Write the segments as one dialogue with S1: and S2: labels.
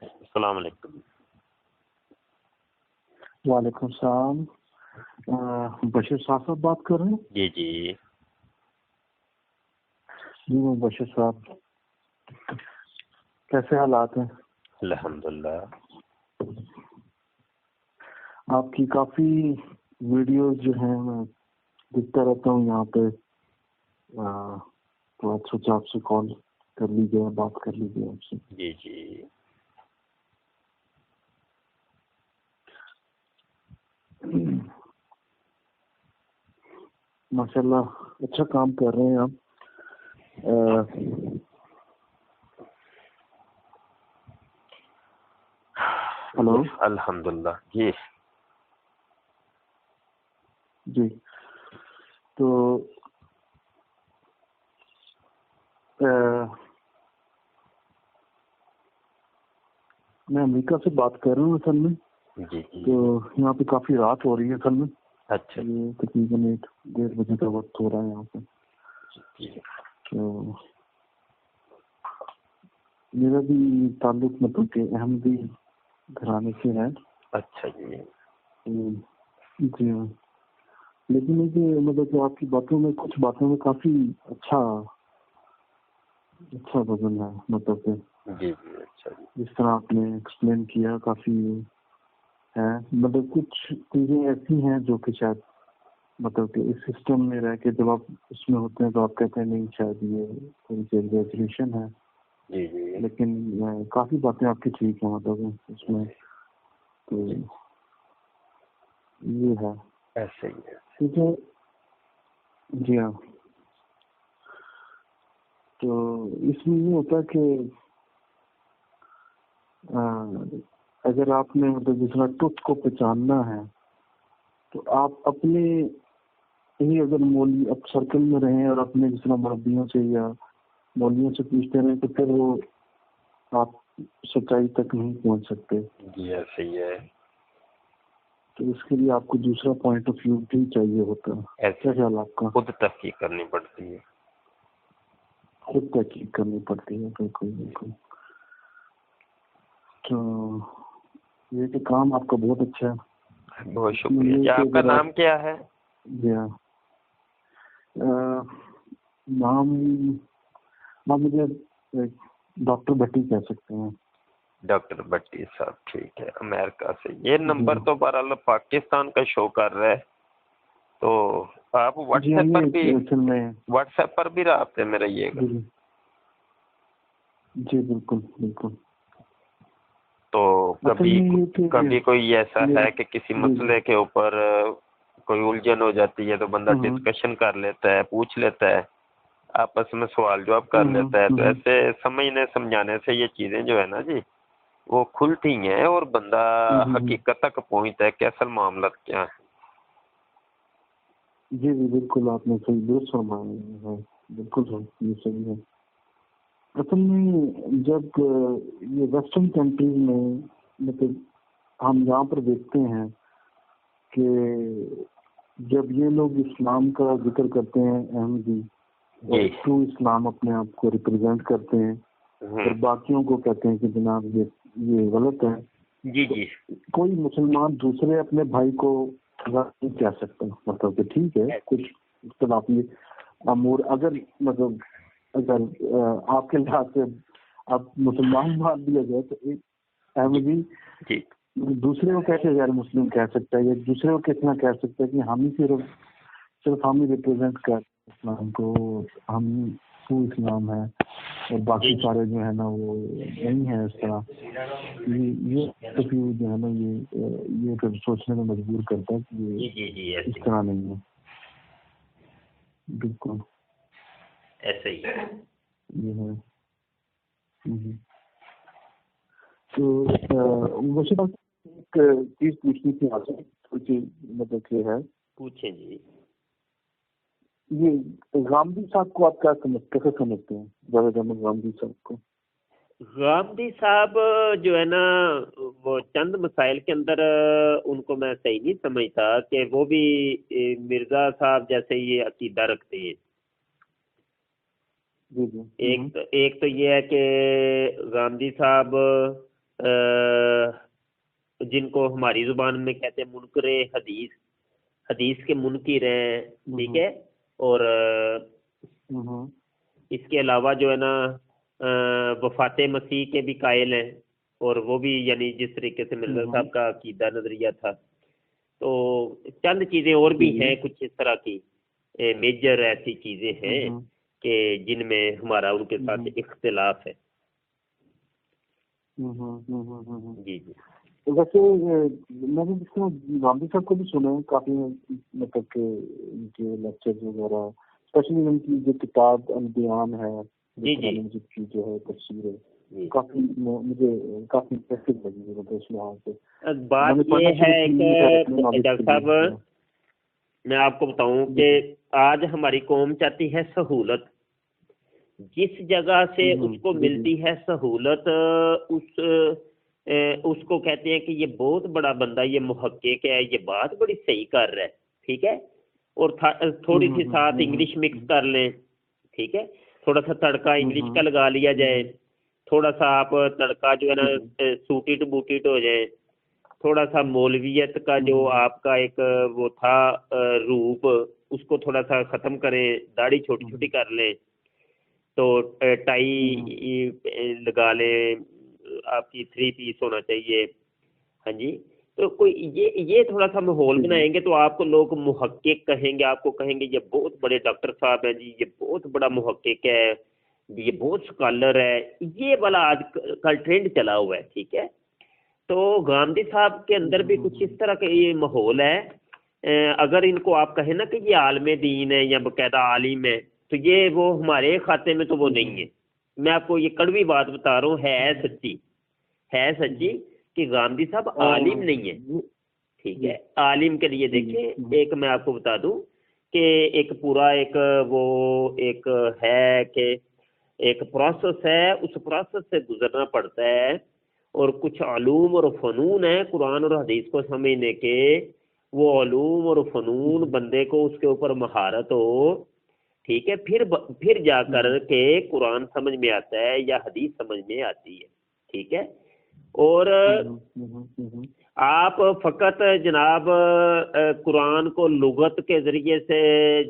S1: السلام علیکم.
S2: وعلیکم السلام. بشیر صاحب بات کر رہے ہیں؟
S1: جی جی
S2: جی میں بشیر صاحب. کیسے حالات ہیں؟
S1: الحمدللہ.
S2: آپ کی کافی ویڈیوز جو ہیں میں دیکھتا رہتا ہوں یہاں پہ، تو سوچا آپ سے کال کر لیجیے، بات کر لیجیے آپ سے.
S1: جی جی
S2: ماشاء اللہ اچھا کام کر رہے ہیں آپ. ہلو.
S1: الحمدللہ. جی
S2: جی تو میں امریکہ سے بات کر رہا ہوں اصل میں.
S1: جی جی
S2: تو یہاں پہ کافی رات ہو رہی ہے اصل میں.
S1: اچھا
S2: یہ تقریباً 1-1:30 بجے کا وقت ہو رہا ہے یہاں پہ.
S1: جی
S2: تو میرا بھی تعلق مطلب کہ احمدی گھرانے سے ہے.
S1: اچھا جی
S2: جی ہاں. لیکن یہ کہ مطلب کہ آپ کی باتوں میں کچھ باتوں میں کافی اچھا وزن ہے. مطلب کہ
S1: جی جی اچھا جی.
S2: جس طرح آپ نے ایکسپلین کیا کافی ہے. مطلب کچھ چیزیں ایسی ہیں جو کہ شاید مطلب کہ اس سسٹم میں رہ کے جب آپ اس میں ہوتے ہیں تو آپ کہتے ہیں نہیں شاید یہ تھوڑی سی ایگزیجریشن ہے.
S1: جی جی
S2: لیکن کافی باتیں آپ کی ٹھیک ہیں مطلب اس میں. تو یہ ہے
S1: ایسے ہی ہے.
S2: ٹھیک ہے. جی ہاں. تو اس میں یہ ہوتا ہے کہ اگر آپ نے مطلب جس طرح ٹروتھ کو پہچاننا ہے تو آپ اپنے ہی اگر مولوی اب سرکل میں رہیں اور اپنے جس طرح مربیوں سے یا مولویوں سے پوچھتے رہیں تو پھر وہ آپ سچائی تک نہیں پہنچ سکتے.
S1: جی ایسے ہی ہے.
S2: تو اس کے لیے آپ کو دوسرا پوائنٹ آف ویو بھی چاہیے ہوتا ہے. کیا خیال آپ کا؟
S1: خود تحقیق کرنی پڑتی ہے.
S2: خود تحقیق کرنی پڑتی ہے. بالکل بالکل. تو یہ کہ کام آپ کا بہت اچھا ہے.
S1: بہت شکریہ جی. آپ کا نام کیا ہے؟
S2: جی ہاں. نام مجھے ڈاکٹر بھٹی کہہ سکتے ہیں.
S1: ڈاکٹر بھٹی صاحب. ٹھیک ہے. امریکہ سے. یہ نمبر تو بہرحال پاکستان کا شو کر رہا ہے. تو آپ واٹس ایپ پر بھی رابطے میں رہیے گا.
S2: جی بالکل بالکل.
S1: تو کبھی کوئی ایسا ہے کہ کسی مسئلے کے اوپر کوئی الجھن ہو جاتی ہے تو بندہ ڈسکشن کر لیتا ہے، پوچھ لیتا ہے، آپس میں سوال جواب کر لیتا ہے. تو ایسے سمجھنے سمجھانے سے یہ چیزیں جو ہے نا جی وہ کھلتی ہیں اور بندہ حقیقت تک پہنچتا ہے کہ اصل معاملہ کیا ہے.
S2: جی جی بالکل. آپ نے صحیح درست فرمایا ہے. بالکل یہ صحیح ہے. اصل میں جب یہ ویسٹرن کنٹریز میں مطلب ہم یہاں پر دیکھتے ہیں کہ جب یہ لوگ اسلام کا ذکر کرتے ہیں احمدی اور ٹرو اسلام اپنے آپ کو ریپرزینٹ کرتے ہیں اور باقیوں کو کہتے ہیں کہ جناب یہ غلط ہے.
S1: جی جی.
S2: کوئی مسلمان دوسرے اپنے بھائی کو نہیں کہہ سکتا. مطلب کہ ٹھیک ہے کچھ اختلافی امور اگر آپ کے لحاظ سے آپ مسلمان مان لیا جائے تو ایک احمدی دوسرے کو کیسے غیر مسلم کہہ سکتا ہے یا دوسرے کو کتنا کہہ سکتا ہے کہ ہم ہی صرف ہم ہی ریپرزینٹ کرتے ہیں اسلام کو، ہم ٹرو اسلام ہے اور باقی سارے جو ہے نا وہ نہیں ہے. اس طرح یہ جو ہے نا یہ پھر سوچنے میں مجبور کرتا ہے کہ یہ اس طرح نہیں ہے. بالکل
S1: ایسے ہی ہے.
S2: یہ ہے. تو مجھے ایک چیز پوچھنی تھی آپ سے. کچھ مطلب کہ ہے.
S1: پوچھیں جی.
S2: یہ غامدی صاحب کو آپ کیسے سمجھتے ہیں؟ جاوید احمد غامدی صاحب کو.
S1: غامدی صاحب جو ہے نا وہ چند مسائل کے اندر ان کو میں صحیح نہیں سمجھتا کہ وہ بھی مرزا صاحب جیسے یہ عقیدہ رکھتے ہیں. ایک تو یہ ہے کہ غامدی صاحب
S3: جن کو ہماری زبان میں کہتے ہیں منکر حدیث، حدیث کے منکر ہیں، ٹھیک ہے، اور اس کے علاوہ جو ہے نا وفات مسیح کے بھی قائل ہیں، اور وہ بھی یعنی جس طریقے سے مرزا صاحب کا عقیدہ نظریہ تھا. تو چند چیزیں اور بھی ہیں کچھ اس طرح کی میجر ایسی چیزیں ہیں کہ جن میں ہمارا ان کے ساتھ اختلاف ہے. جی جی.
S2: ویسے میں نے جس میں گاندھی صاحب کو بھی سنا ہے کافی، مطلب کہ ان کے لیکچر وغیرہ، اسپیشلی ان کی جو کتاب البیان ہے،
S3: جی جی
S2: کی جو ہے تفسیر ہے، کافی مجھے کافی انٹرسٹنگ لگی ہے اس لحاظ سے.
S3: بات یہ ہے کہ ڈاکٹر صاحب میں آپ کو بتاؤں کہ آج ہماری قوم چاہتی ہے سہولت، جس جگہ سے اس کو ملتی ہے سہولت اس کو کہتے ہیں کہ یہ بہت بڑا بندہ، یہ محقق ہے، یہ بات بڑی صحیح کر رہا ہے، ٹھیک ہے، اور تھوڑی سی ساتھ انگلش مکس کر لیں، ٹھیک ہے، تھوڑا سا تڑکا انگلش کا لگا لیا جائے، تھوڑا سا آپ تڑکا جو ہے نا سوٹیٹ بوٹیٹ ہو جائے، تھوڑا سا مولویت کا جو آپ کا ایک وہ تھا روپ، اس کو تھوڑا سا ختم کریں، داڑھی چھوٹی چھوٹی کر لیں، تو ٹائی لگا لیں، آپ کی 3 پیس ہونا چاہیے، ہاں جی. تو کوئی یہ تھوڑا سا ماحول بنائیں گے تو آپ کو لوگ محقق کہیں گے، آپ کو کہیں گے یہ بہت بڑے ڈاکٹر صاحب ہیں جی، یہ بہت بڑا محقق ہے، یہ بہت اسکالر ہے. یہ والا آج کل ٹرینڈ چلا ہوا ہے، ٹھیک ہے. تو گاندھی صاحب کے اندر بھی کچھ اس طرح کا یہ ماحول ہے. اگر ان کو آپ کہیں نا کہ یہ عالم دین ہے یا باقاعدہ عالم ہے، تو یہ وہ ہمارے کھاتے میں تو وہ نہیں ہے. میں آپ کو یہ کڑوی بات بتا رہا ہوں، ہے سچی کہ گاندھی صاحب عالم نہیں ہے، ٹھیک ہے. عالم کے لیے دیکھیں، ایک میں آپ کو بتا دوں کہ ایک پورا ایک وہ ایک ہے کہ ایک پروسیس ہے، اس پروسیس سے گزرنا پڑتا ہے، اور کچھ علوم اور فنون ہیں قرآن اور حدیث کو سمجھنے کے. وہ علوم اور فنون بندے کو اس کے اوپر مہارت ہو، ٹھیک ہے، پھر جا کر کے قرآن سمجھ میں آتا ہے یا حدیث سمجھ میں آتی ہے، ٹھیک ہے. اور آپ فقط جناب قرآن کو لغت کے ذریعے سے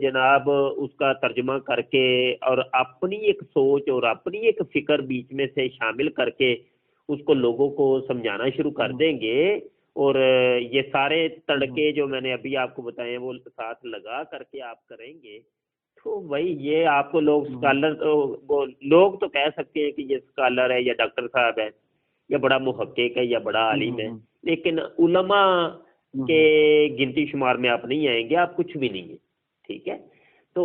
S3: جناب اس کا ترجمہ کر کے اور اپنی ایک سوچ اور اپنی ایک فکر بیچ میں سے شامل کر کے اس کو لوگوں کو سمجھانا شروع کر دیں گے، اور یہ سارے تڑکے جو میں نے ابھی آپ کو بتائے وہ ساتھ لگا کر کے آپ کریں گے، تو بھائی یہ آپ کو لوگ اسکالر، لوگ تو کہہ سکتے ہیں کہ یہ اسکالر ہے یا ڈاکٹر صاحب ہے یا بڑا محقق ہے یا بڑا عالم ہے، لیکن علماء کے گنتی شمار میں آپ نہیں آئیں گے، آپ کچھ بھی نہیں ہیں، ٹھیک ہے. تو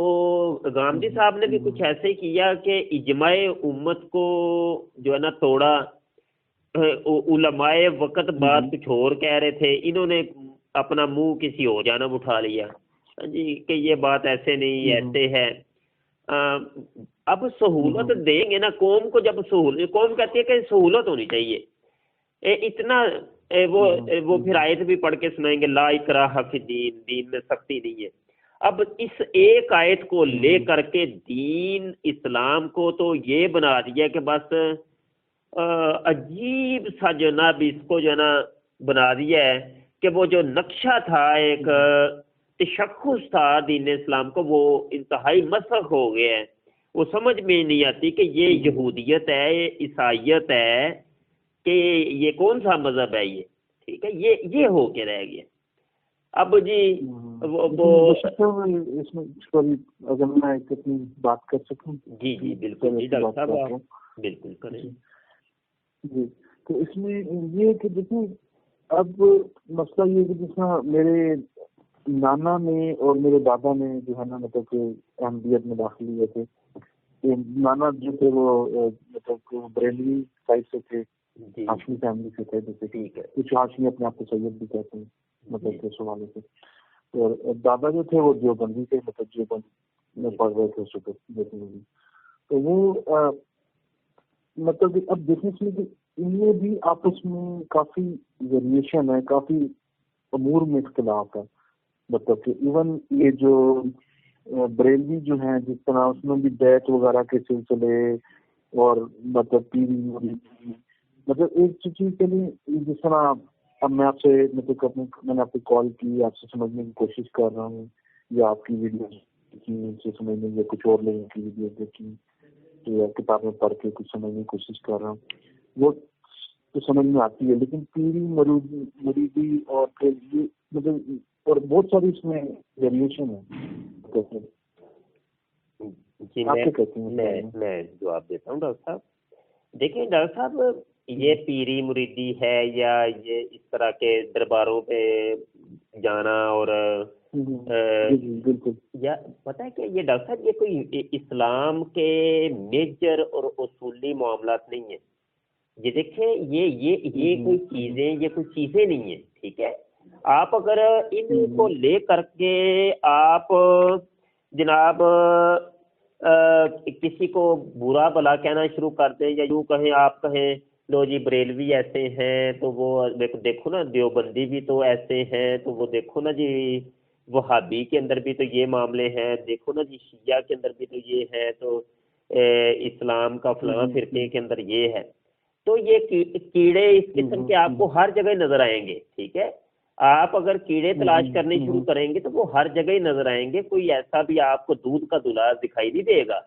S3: گاندھی صاحب نے بھی کچھ ایسے ہی کیا کہ اجماع امت کو جو ہے نا توڑا. علماء وقت بات کچھ اور کہہ رہے تھے، انہوں نے اپنا منہ کسی اور جانب اٹھا لیا جی کہ یہ بات ایسے نہیں، ایسے ہے. اب سہولت دیں گے نا قوم کو، جب قوم کہتی ہے کہ سہولت ہونی چاہیے، اتنا وہ پھر آیت بھی پڑھ کے سنائیں گے لا اکراہ فی الدین، دین میں سختی نہیں ہے. اب اس ایک آیت کو لے کر کے دین اسلام کو تو یہ بنا دیا کہ بس عجیب سا جناب اس کو جو ہے نا بنا دیا ہے کہ وہ جو نقشہ تھا، ایک تشخص تھا دین اسلام کو، وہ انتہائی مسخ ہو گیا ہے. وہ سمجھ میں نہیں آتی کہ یہ یہودیت ہے، عیسائیت ہے، کہ یہ کون سا مذہب ہے یہ، ٹھیک ہے. یہ ہو کے رہ گیا. اب جی
S2: اس میں اگر میں اپنی بات کر سکوں.
S3: جی جی بالکل جی ڈاکٹر صاحب آپ بالکل کریں.
S2: جی تو اس میں یہ ہے کہ دیکھیں اب مسئلہ یہ کہ جس طرح میرے نانا نے اور میرے دادا نے جو ہے نا مطلب کہ احمدیت میں داخل ہوئے تھے. نانا جو تھے وہ مطلب بریلوی سائڈ سے تھے، ہاشمی فیملی سے تھے، جیسے کچھ ہاشمی اپنے آپ کو سید بھی کہتے ہیں مطلب کہ سوالے سے. اور دادا جو تھے وہ دیوبندی تھے، مطلب دیوبند میں پڑھ رہے تھے اس وقت دیکھنے میں. تو وہ مطلب اب دیکھنے سے کہ ان میں بھی آپس میں کافی ویریشن ہے، کافی امور میں اختلاف ہے. مطلب کہ ایون یہ جو بریلوی جو ہیں جس طرح اس میں بھی بیت وغیرہ کے سلسلے اور مطلب پیری مطلب ایک چیز کے لیے جس طرح اب میں آپ سے مطلب میں نے آپ کو کال کی، آپ سے سمجھنے کی کوشش کر رہا ہوں، یا آپ کی ویڈیو سے سمجھنے، یا کچھ اور لوگوں کی ویڈیو دیکھی یا کتابیں پڑھ کے کچھ سمجھنے کی کوشش کر رہا ہوں، وہ تو سمجھ میں آتی ہے. لیکن پیری مریدی اور پھر یہ مطلب اور بہت ساری اس میں ویریشن ہے.
S3: جی
S2: آپ کیا کہتے ہیں؟
S3: میں جواب دیتا ہوں ڈاکٹر صاحب. دیکھیں ڈاکٹر صاحب، یہ پیری مریدی ہے یا یہ اس طرح کے درباروں پہ جانا اور
S2: بالکل،
S3: یا پتہ ہے کہ یہ ڈاکٹر صاحب یہ کوئی اسلام کے میجر اور اصولی معاملات نہیں ہیں. یہ دیکھیں یہ کوئی چیزیں نہیں ہیں. ٹھیک ہے، آپ اگر ان کو لے کر کے آپ جناب کسی کو برا بلا کہنا شروع کر دیں، یا یوں کہیں، آپ کہیں لو جی بریلوی ایسے ہیں تو وہ دیکھو نا، دیوبندی بھی تو ایسے ہیں تو وہ دیکھو نا جی، وہابی کے اندر بھی تو یہ معاملے ہیں، دیکھو نا جی شیعہ کے اندر بھی تو یہ ہے، تو اسلام کا فلاں فرقے کے اندر یہ ہے. تو یہ کیڑے اس قسم کے آپ کو ہر جگہ نظر آئیں گے. ٹھیک ہے، آپ اگر کیڑے تلاش کرنے شروع کریں گے تو وہ ہر جگہ ہی نظر آئیں گے. کوئی ایسا بھی آپ کو دودھ کا دھلا دکھائی نہیں دے گا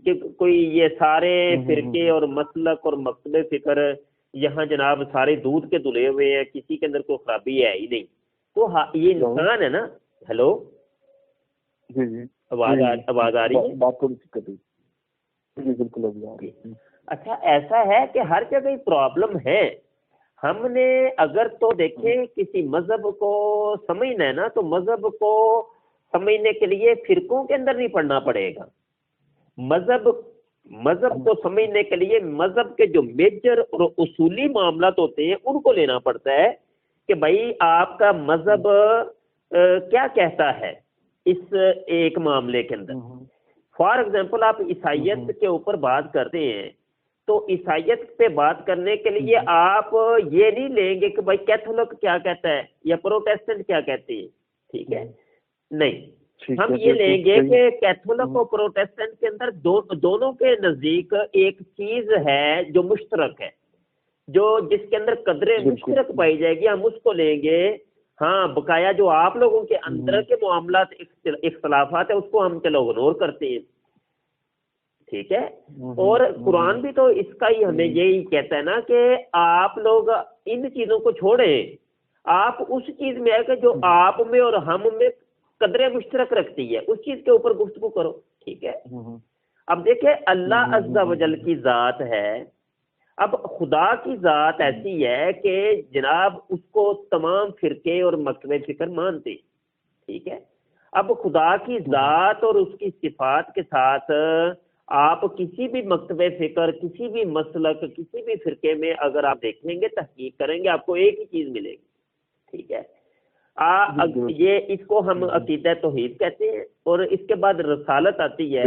S3: کہ کوئی یہ سارے فرقے اور مسلک اور مکتب فکر یہاں جناب سارے دودھ کے دھلے ہوئے ہیں، کسی کے اندر کوئی خرابی ہے ہی نہیں. تو یہ انسان ہے نا. ہیلو،
S2: جی
S3: آواز آ رہی ہے؟
S2: بات تھوڑی سی کٹ رہی. جی بالکل.
S3: اچھا، ایسا ہے کہ ہر جگہ پرابلم ہے. ہم نے اگر تو دیکھیں کسی مذہب کو سمجھنا ہے نا، تو مذہب کو سمجھنے کے لیے فرقوں کے اندر نہیں پڑھنا پڑے گا. مذہب کو سمجھنے کے لیے مذہب کے جو میجر اور اصولی معاملات ہوتے ہیں ان کو لینا پڑتا ہے کہ بھائی آپ کا مذہب کیا کہتا ہے اس ایک معاملے کے اندر. فار ایگزامپل آپ عیسائیت کے اوپر بات کرتے ہیں تو عیسائیت پہ بات کرنے کے لیے آپ یہ نہیں لیں گے کہ بھائی کیتھولک کیا کہتا ہے یا پروٹیسٹنٹ کیا کہتے ہیں. ٹھیک ہے، نہیں، ہم یہ لیں گے کہ کیتھولک اور پروٹیسٹنٹ کے اندر دونوں کے نزدیک ایک چیز ہے جو مشترک ہے، جو جس کے اندر قدرے مشترک پائی جائے گی، ہم اس کو لیں گے. ہاں، بقایا جو آپ لوگوں کے اندر کے معاملات اختلافات ہیں اس کو ہم چلو اگنور کرتے ہیں. ٹھیک ہے، اور قرآن بھی تو اس کا ہی ہمیں یہی کہتا ہے نا کہ آپ لوگ ان چیزوں کو چھوڑیں، آپ اس چیز میں ہے کہ جو آپ میں اور ہم میں قدرے مشترک رکھتی ہے اس چیز کے اوپر گفتگو کرو. ٹھیک ہے، اب دیکھیں اللہ عز و جل کی ذات ہے. اب خدا کی ذات ایسی ہے کہ جناب اس کو تمام فرقے اور مکتب فکر مانتے. ٹھیک ہے، اب خدا کی ذات اور اس کی صفات کے ساتھ آپ کسی بھی مکتب فکر، کسی بھی مسلک، کسی بھی فرقے میں اگر آپ دیکھیں گے، تحقیق کریں گے، آپ کو ایک ہی چیز ملے گی. ٹھیک ہے، یہ اس کو ہم عقیدہ توحید کہتے ہیں. اور اس کے بعد رسالت آتی ہے.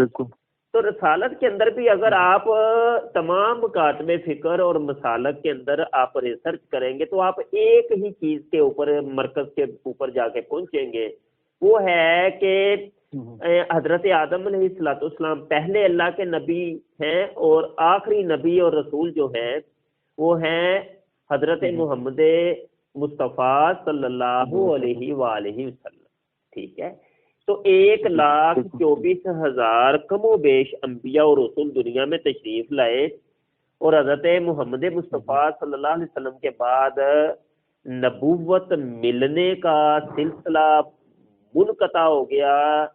S3: تو رسالت کے اندر بھی اگر آپ تمام مکاتب فکر اور مسالک کے اندر آپ ریسرچ کریں گے تو آپ ایک ہی چیز کے اوپر، مرکز کے اوپر جا کے پہنچیں گے. وہ ہے کہ حضرت آدم علیہ السلام پہلے اللہ کے نبی ہیں، اور آخری نبی اور رسول جو ہیں وہ ہیں حضرت محمد مصطفیٰ صلی اللہ علیہ وآلہ وسلم. ٹھیک ہے، تو 1,24,000 کم و بیش انبیاء اور رسول دنیا میں تشریف لائے، اور حضرت محمد مصطفیٰ صلی اللہ علیہ وسلم کے بعد نبوت ملنے کا سلسلہ منقطع ہو گیا،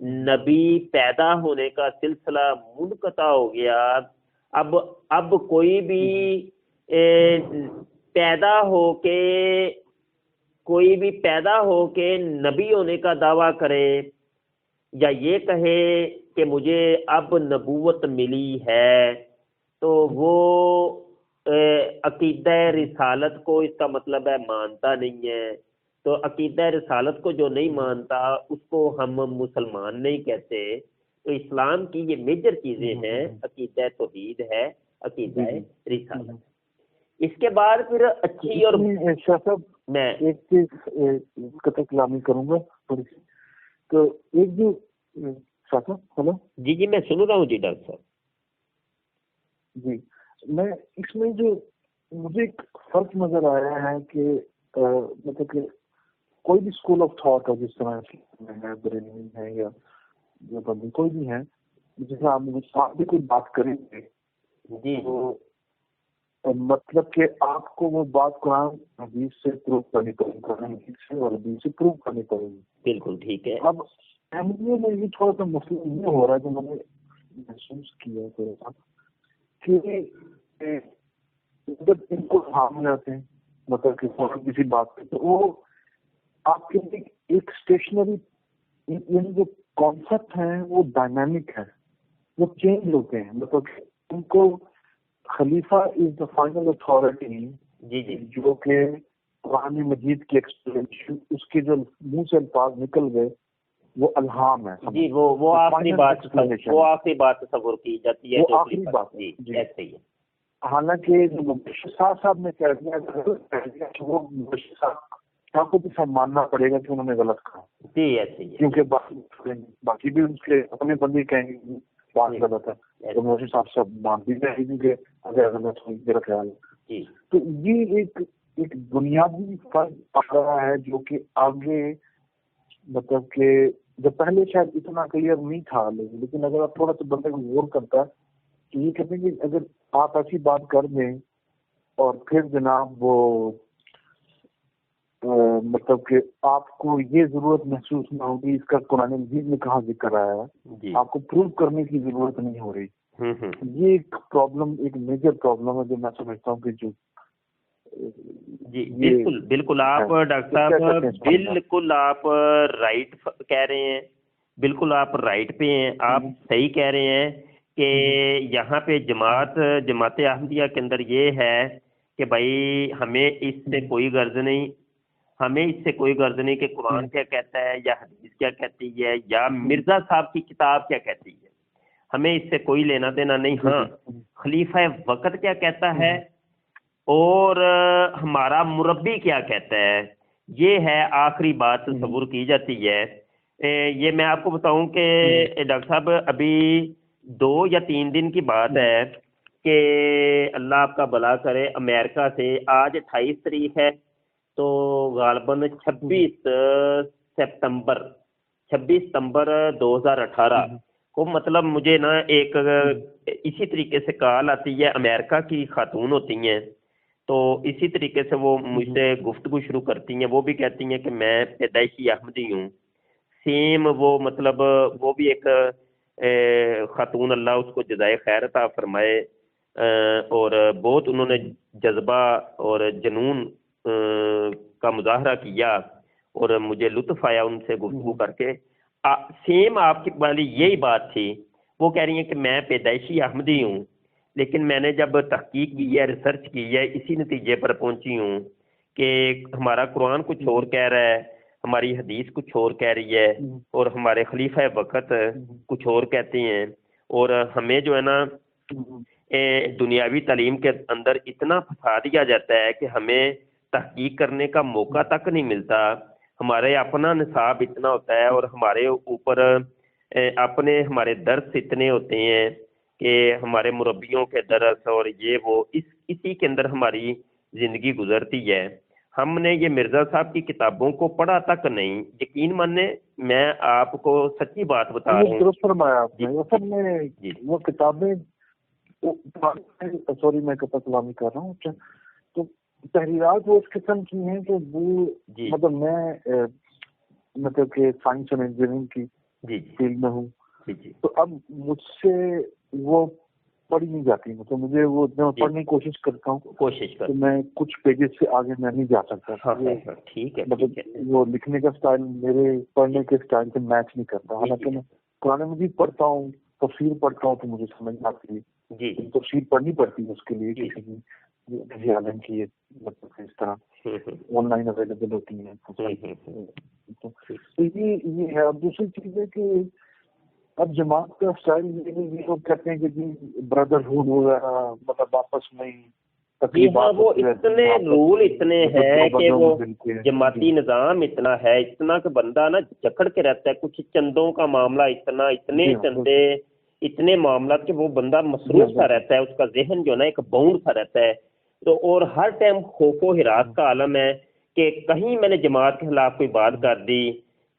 S3: نبی پیدا ہونے کا سلسلہ منقطع ہو گیا. اب کوئی بھی پیدا ہو کے نبی ہونے کا دعویٰ کرے یا یہ کہے کہ مجھے اب نبوت ملی ہے تو وہ عقیدہ رسالت کو اس کا مطلب ہے مانتا نہیں ہے. تو عقیدہ رسالت کو جو نہیں مانتا اس کو ہم مسلمان نہیں کہتے. تو اسلام کی یہ میجر چیزیں ہیں، عقیدہ توحید ہے، عقیدہ رسالت. اس کے بعد پھر اچھی اور
S2: شاہ صاحب میں ایک چیز قطع کلامی کروں گا تھوڑی سی. تو ایک جو شاہ صاحب، ہلو
S3: جی میں سن رہا ہوں. جی ڈاکٹر صاحب،
S2: جی میں اس میں جو مجھے ایک فرق نظر آیا ہے کہ مطلب کہ کوئی بھی اسکول آف تھاٹ ہو، جس طرح ہے بریلوی ہے یا بندی کوئی بھی ہے، جیسے آپ مجھے ساتھ بھی کوئی بات کریں گے
S3: جی
S2: تو مطلب کہ آپ کو وہ بات قرآن حدیث سے پروو کرنی پڑے گی، قرآن حدیث سے اور حدیث سے پروو کرنی پڑے گی.
S3: بالکل ٹھیک ہے.
S2: اب احمدیہ میں یہ تھوڑا سا مسئلہ یہ ہو رہا ہے جو میں نے محسوس کیا تھوڑا سا کہ جب ان کو سامنے آتے ہیں مطلب کہ کسی بات پہ تو وہ آپ کے لیے ایک اسٹیشنری یعنی جو کانسیپٹ ہیں وہ ڈائنامک ہے، وہ چینج ہوتے ہیں. مطلب کہ ان کو خلیفہ از دا فائنل اتھارٹی
S3: جی جی
S2: جو کہ قرآن مجید کی ایکسپلینیشن اس کے جو منہ سے الفاظ نکل گئے وہ الہام ہے.
S3: جی وہ آخری بات تصور کی جاتی ہے،
S2: وہ آخری بات.
S3: جی ایسے ہی ہے.
S2: حالانکہ جو مبشر صاحب نے کہہ دیا کہ وہ مبشر صاحب کو بھی سب ماننا پڑے گا کہ انہوں نے غلط کہا.
S3: جی ایسے ہی ہے.
S2: کیونکہ باقی بھی اس کے اپنے بندے کہیں گے بات غلط ہے تو مبشر صاحب سب مان بھی نہیں کیونکہ اگر غلط ہوئی میرا خیال ہے. تو یہ ایک بنیادی فرق آ رہا ہے جو کہ آگے مطلب کہ جب پہلے شاید اتنا کلیئر نہیں تھا، لیکن اگر آپ تھوڑا سا بندے کو غور کرتا ہے تو یہ کہتے ہیں کہ اگر آپ ایسی بات کر دیں اور پھر جناب وہ مطلب کہ آپ کو یہ ضرورت محسوس نہ ہوگی اس کا قرآن مجید میں کہاں ذکر آیا ہے، آپ کو پروو کرنے کی ضرورت نہیں ہو رہی. یہ ایک پرابلم، ایک میجر پرابلم ہے جو میں سمجھتا ہوں کہ جو
S3: جی بالکل آپ ڈاکٹر صاحب بالکل آپ رائٹ کہہ رہے ہیں، بالکل آپ رائٹ پہ ہیں. آپ صحیح کہہ رہے ہیں کہ یہاں پہ جماعت احمدیہ کے اندر یہ ہے کہ بھائی ہمیں اس سے کوئی غرض نہیں، کہ قرآن کیا کہتا ہے یا حدیث کیا کہتی ہے یا مرزا صاحب کی کتاب کیا کہتی ہے، ہمیں اس سے کوئی لینا دینا نہیں. ہاں خلیفہ وقت کیا کہتا ہے اور ہمارا مربی کیا کہتا ہے، یہ ہے آخری بات تصور کی جاتی ہے. یہ میں آپ کو بتاؤں کہ ڈاکٹر صاحب ابھی 2 یا 3 دن کی بات ہے کہ اللہ آپ کا بھلا کرے، امریکہ سے آج 28 تاریخ ہے تو غالباً 26 ستمبر 2018 کو مطلب مجھے نا ایک اسی طریقے سے کال آتی ہے، امریکہ کی خاتون ہوتی ہیں تو اسی طریقے سے وہ مجھ سے گفتگو شروع کرتی ہیں. وہ بھی کہتی ہیں کہ میں پیدائشی احمدی ہوں. سیم وہ مطلب وہ بھی ایک خاتون، اللہ اس کو جزائے خیر عطا فرمائے، اور بہت انہوں نے جذبہ اور جنون کا مظاہرہ کیا اور مجھے لطف آیا ان سے گفتگو کر کے. سیم آپ کی والی یہی بات تھی. وہ کہہ رہی ہیں کہ میں پیدائشی احمدی ہوں لیکن میں نے جب تحقیق کی ہے، ریسرچ کی ہے، اسی نتیجے پر پہنچی ہوں کہ ہمارا قرآن کچھ اور کہہ رہا ہے، ہماری حدیث کچھ اور کہہ رہی ہے اور ہمارے خلیفہ وقت کچھ اور کہتے ہیں، اور ہمیں جو ہے نا دنیاوی تعلیم کے اندر اتنا پھنسا دیا جاتا ہے کہ ہمیں تحقیق کرنے کا موقع تک نہیں ملتا. ہمارے اپنا نصاب اتنا ہوتا ہے اور ہمارے اوپر ہمارے درس اتنے ہوتے ہیں کہ ہمارے مربیوں کے درس اور یہ وہ اسی کے اندر ہماری زندگی گزرتی ہے. ہم نے یہ مرزا صاحب کی کتابوں کو پڑھا تک نہیں. یقین ماننے میں آپ کو سچی بات بتا رہا ہوں.
S2: درست فرمایا آپ نے. اصل میں وہ کتابیں سوری میں کلام کر رہا ہوں تو تحریرات وہ اس قسم کی ہیں کہ وہ مطلب میں مطلب کہ سائنس اور انجینئرنگ کی فیلڈ میں ہوں تو اب مجھ سے وہ پڑھی نہیں جاتی. مطلب مجھے وہ پڑھنے کی کوشش کرتا ہوں تو میں کچھ پیجز سے آگے میں نہیں جا سکتا.
S3: ٹھیک ہے.
S2: مطلب وہ لکھنے کا سٹائل میرے پڑھنے کے سٹائل سے میچ نہیں کرتا. حالانکہ میں قرآن مجید پڑھتا ہوں، تفسیر پڑھتا ہوں تو مجھے سمجھ آتی ہے. تفسیر پڑھنی پڑتی ہے اس کے لیے کسی عالم کی مطلب اس طرح آن لائن اویلیبل ہوتی ہیں. تو یہ ہے. اب دوسری چیز ہے کہ اب جماعت کا اسٹائل یہ لوگ کہتے ہیں کہ جی بردرہڈ وغیرہ مطلب آپس میں
S3: وہ اتنے رول اتنے ہیں کہ وہ جماعتی نظام اتنا ہے، اتنا کہ بندہ نا جکڑ کے رہتا ہے. کچھ چندوں کا معاملہ اتنے چندے اتنے معاملات کہ وہ بندہ مصروف سا رہتا ہے، اس کا ذہن جو ہے نا ایک باؤنڈ سا رہتا ہے. تو اور ہر ٹائم خوف و ہراس کا عالم ہے کہ کہیں میں نے جماعت کے خلاف کوئی بات کر دی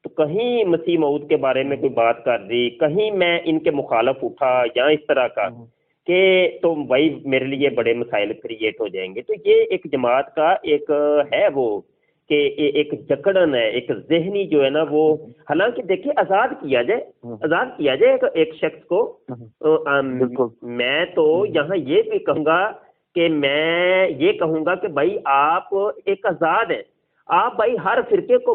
S3: تو کہیں مسیح موعود کے بارے میں کوئی بات کر دی, کہیں میں ان کے مخالف اٹھا یا اس طرح کا کہ تو بھائی میرے لیے بڑے مسائل کریٹ ہو جائیں گے. تو یہ ایک جماعت کا ایک ہے وہ کہ ایک جکڑن ہے, ایک ذہنی جو ہے نا وہ, حالانکہ دیکھیے آزاد کیا جائے ایک شخص کو. میں تو یہاں یہ بھی کہوں گا کہ میں یہ کہوں گا کہ بھائی آپ ایک آزاد ہیں, آپ بھائی ہر فرقے کو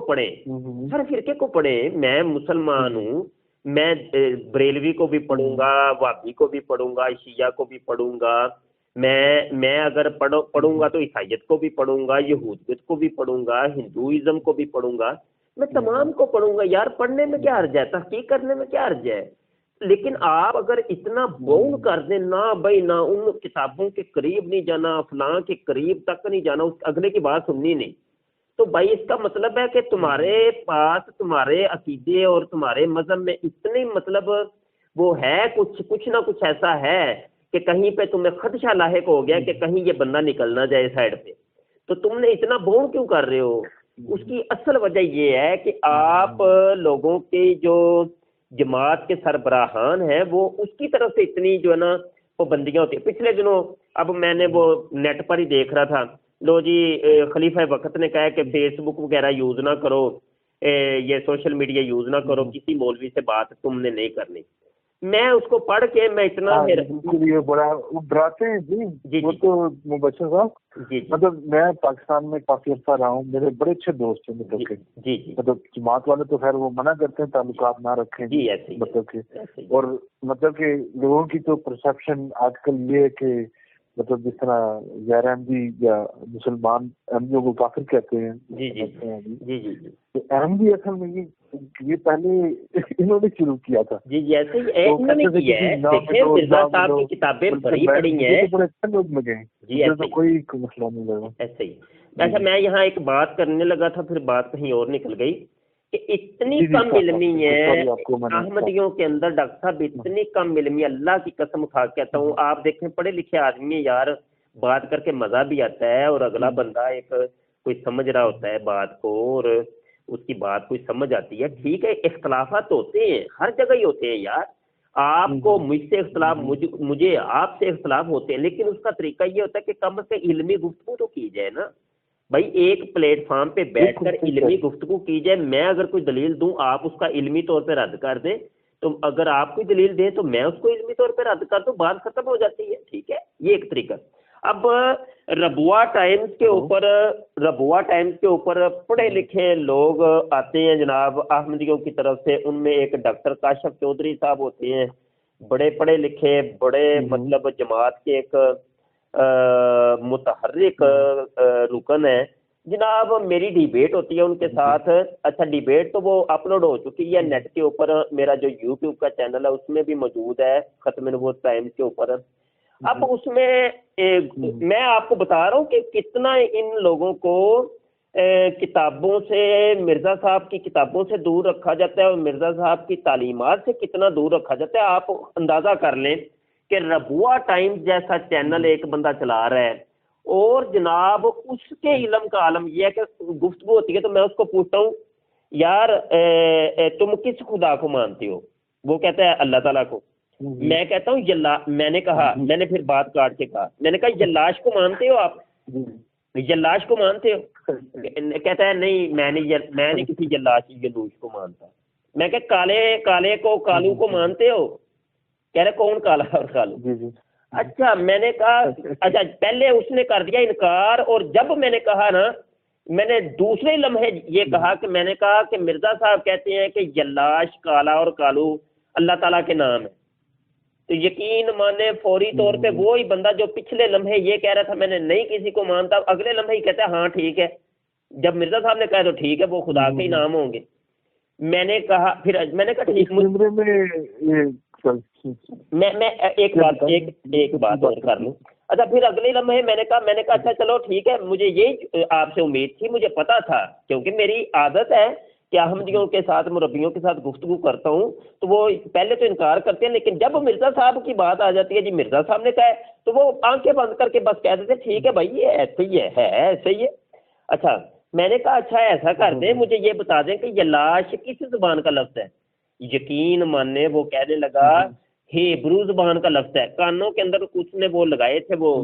S3: پڑھیں, میں مسلمان ہوں, میں بریلوی کو بھی پڑھوں گا, وہابی کو بھی پڑھوں گا, شیعہ کو بھی پڑھوں گا, میں اگر پڑھوں گا تو عیسائیت کو بھی پڑھوں گا, یہودیت کو بھی پڑھوں گا, ہندوازم کو بھی پڑھوں گا, میں تمام کو پڑھوں گا یار. پڑھنے میں کیا حرج ہے, تحقیق کرنے میں کیا حرج ہے. لیکن آپ اگر اتنا بون کر دیں نہ بھائی نہ ان کتابوں کے قریب نہیں جانا, فلاں کے قریب تک نہیں جانا, اس اگلے کی بات سننی نہیں, تو بھائی اس کا مطلب ہے کہ تمہارے پاس تمہارے عقیدے اور تمہارے مذہب میں اتنی مطلب وہ ہے کچھ نہ کچھ ایسا ہے کہ کہیں پہ تمہیں خدشہ لاحق ہو گیا کہ کہیں یہ بندہ نکل نہ جائے سائڈ پہ, تو تم نے اتنا بون کیوں کر رہے ہو. اس کی اصل وجہ یہ ہے کہ آپ لوگوں کی جو جماعت کے سربراہان ہیں وہ اس کی طرف سے اتنی جو ہے نا پابندیاں ہوتی ہیں. پچھلے دنوں اب میں نے وہ نیٹ پر ہی دیکھ رہا تھا, لو جی خلیفہ وقت نے کہا کہ فیس بک وغیرہ یوز نہ کرو, یہ سوشل میڈیا یوز نہ کرو, کسی مولوی سے بات تم نے نہیں کرنی. میں اس کو پڑھ کے میں اتنا
S2: بڑا ڈراتے ہیں جی وہ تو مبشر صاحب. مطلب میں پاکستان میں کافی عرصہ رہا ہوں, میرے بڑے اچھے دوست ہیں مطلب کہ مطلب جماعت والے تو خیر وہ منع کرتے ہیں تعلقات نہ رکھیں مطلب کہ, اور مطلب کہ لوگوں کی تو پرسیپشن آج کل یہ ہے کہ مطلب جس طرح غیر احمدی یا مسلمان احمدیوں کو کافر کہتے ہیں, احمدی اصل میں یہ پہلے انہوں نے شروع کیا تھا.
S3: ایسے ہی انہوں نے کیا ہے. دیکھیں مرزا صاحب کی کتابیں پڑھی ہیں,
S2: بڑے اچھے لوگ ملے ہیں, کوئی مسئلہ نہیں لگا.
S3: ایسے ہی ایسا میں یہاں ایک بات کرنے لگا تھا, پھر بات کہیں اور نکل گئی کہ اتنی کم علمی ہے احمدیوں کے اندر. ڈاکٹر صاحب اتنی کم علمی, اللہ کی قسم کھا کے کہتا ہوں, آپ دیکھیں پڑھے لکھے آدمی ہیں یار, بات کر کے مزہ بھی آتا ہے, اور اگلا بندہ ایک کوئی سمجھ رہا ہوتا ہے بات کو اور اس کی بات کوئی سمجھ آتی ہے. ٹھیک ہے اختلافات ہوتے ہیں, ہر جگہ ہی ہوتے ہیں یار, آپ کو مجھ سے اختلاف, مجھے آپ سے اختلاف ہوتے ہیں, لیکن اس کا طریقہ یہ ہوتا ہے کہ کم سے علمی گفتگو تو کی جائے نا بھائی. ایک پلیٹ فارم پہ بیٹھ کر علمی گفتگو کی جائے, میں اگر کوئی دلیل دوں آپ اس کا علمی طور پہ رد کر دیں, تو اگر آپ کوئی دلیل دیں تو میں اس کو علمی طور پہ رد کر دوں, بات ختم ہو جاتی ہے. ٹھیک ہے, یہ ایک طریقہ. اب ربوہ ٹائمز کے اوپر پڑھے لکھے لوگ آتے ہیں جناب احمدیوں کی طرف سے, ان میں ایک ڈاکٹر کاشف چودھری صاحب ہوتے ہیں, بڑے پڑھے لکھے, بڑے مطلب جماعت کے ایک متحرک رکن ہے جناب. میری ڈیبیٹ ہوتی ہے ان کے ساتھ. اچھا ڈیبیٹ تو وہ اپلوڈ ہو چکی ہے نیٹ کے اوپر, میرا جو یوٹیوب کا چینل ہے اس میں بھی موجود ہے, ختم نبوت ٹائمز کے اوپر. اب اس میں میں آپ کو بتا رہا ہوں کہ کتنا ان لوگوں کو کتابوں سے, مرزا صاحب کی کتابوں سے دور رکھا جاتا ہے, اور مرزا صاحب کی تعلیمات سے کتنا دور رکھا جاتا ہے. آپ اندازہ کر لیں کہ ربوہ ٹائمز جیسا چینل ایک بندہ چلا رہا ہے, اور جناب اس کے علم کا عالم یہ ہے کہ گفتگو ہوتی ہے تو میں اس کو پوچھتا ہوں یار تم کس خدا کو مانتے ہو, وہ کہتا ہے اللہ تعالیٰ کو. میں کہتا ہوں میں نے کہا, میں نے پھر بات کاٹ کے کہا, میں نے کہا یلاش کو مانتے ہو آپ, یلاش کو مانتے ہو؟ کہتا ہے نہیں میں نہیں کسی یلوش کو مانتا. میں کہ کالے کو کالو کو مانتے ہو؟ کہہ رہے کون کالا اور کالو؟ اچھا میں نے کہا اچھا پہلے اس نے کر دیا انکار, اور جب میں نے کہا نا, میں نے دوسرے لمحے یہ کہا کہ میں نے کہا کہ مرزا صاحب کہتے ہیں کہ یلاش, کالا اور کالو اللہ تعالیٰ کے نام ہے, تو یقین مانے فوری طور پہ وہی بندہ جو پچھلے لمحے یہ کہہ رہا تھا میں نے نہیں کسی کو مانتا, اگلے لمحے ہی کہتا ہے ہاں ٹھیک ہے. جب مرزا صاحب نے کہا تو ٹھیک ہے وہ خدا کے ہی نام ہوں گے. میں نے کہا پھر میں نے کہا ٹھیک, میں ایک بات اور کر لوں. اچھا پھر اگلے لمحے میں نے کہا اچھا چلو ٹھیک ہے, مجھے یہی آپ سے امید تھی, مجھے پتا تھا, کیونکہ میری عادت ہے کہ احمدیوں کے ساتھ مربیوں کے ساتھ گفتگو کرتا ہوں تو وہ پہلے تو انکار کرتے ہیں، لیکن جب مرزا صاحب کی بات آ جاتی ہے جی مرزا صاحب نے کہا ہے تو وہ آنکھیں بند کر کے بس کہہ دیتے ٹھیک ہے بھائی یہ ایسے ہی ہے ایسے ہی ہے۔ اچھا میں نے کہا اچھا ایسا کر دیں مجھے یہ بتا دیں کہ یہ لاش کس زبان کا لفظ ہے؟ یقین ماننے وہ کہنے لگا ہیبرو زبان کا لفظ ہے۔ کانوں کے اندر اس نے وہ لگائے تھے وہ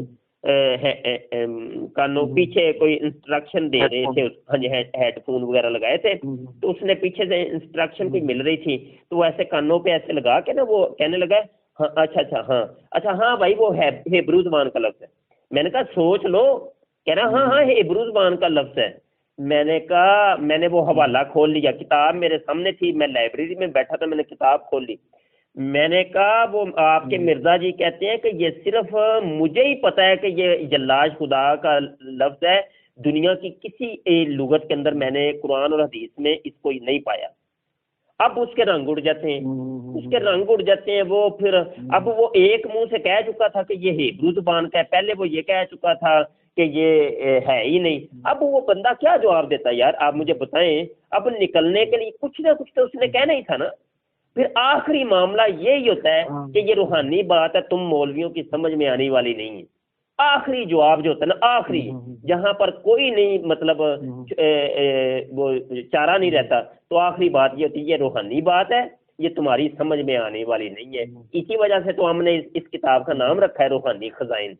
S3: کانوں پیچھے کوئی انسٹرکشن دے رہے تھے، ہاں جی ہیڈ فون وغیرہ لگائے تھے تو اس نے پیچھے سے انسٹرکشن کوئی مل رہی تھی تو وہ ایسے کانوں پہ ایسے لگا کے نا وہ کہنے لگا ہاں اچھا ہاں بھائی وہ ہیبرو زبان کا لفظ ہے۔ میں نے کہا سوچ لو، کہہ رہا ہاں ہیبرو زبان کا لفظ ہے۔ میں نے کہا میں نے وہ حوالہ کھول لیا، کتاب میرے سامنے تھی، میں لائبریری میں بیٹھا تھا، میں نے کتاب کھول لی۔ میں نے کہا وہ آپ کے مرزا جی کہتے ہیں کہ یہ صرف مجھے ہی پتہ ہے کہ یہ جلاش خدا کا لفظ ہے، دنیا کی کسی لغت کے اندر میں نے قرآن اور حدیث میں اس کو نہیں پایا۔ اب اس کے رنگ اڑ جاتے ہیں، وہ پھر اب وہ ایک منہ سے کہہ چکا تھا کہ یہ ہیبرو زبان کا ہے، پہلے وہ یہ کہہ چکا تھا کہ یہ ہے ہی نہیں۔ اب وہ بندہ کیا جواب دیتا ہے یار آپ مجھے بتائیں؟ اب نکلنے کے لیے کچھ نہ کچھ تو اس نے کہنا ہی تھا نا۔ پھر آخری معاملہ یہی ہوتا ہے کہ یہ روحانی بات ہے، تم مولویوں کی سمجھ میں آنے والی نہیں ہے۔ آخری جواب جو ہوتا ہے نا، آخری جہاں پر کوئی نہیں مطلب وہ چارہ نہیں رہتا، تو آخری بات یہ ہوتی ہے یہ روحانی بات ہے، یہ تمہاری سمجھ میں آنے والی نہیں ہے۔ اسی وجہ سے تو ہم نے اس کتاب کا نام رکھا ہے روحانی خزائن،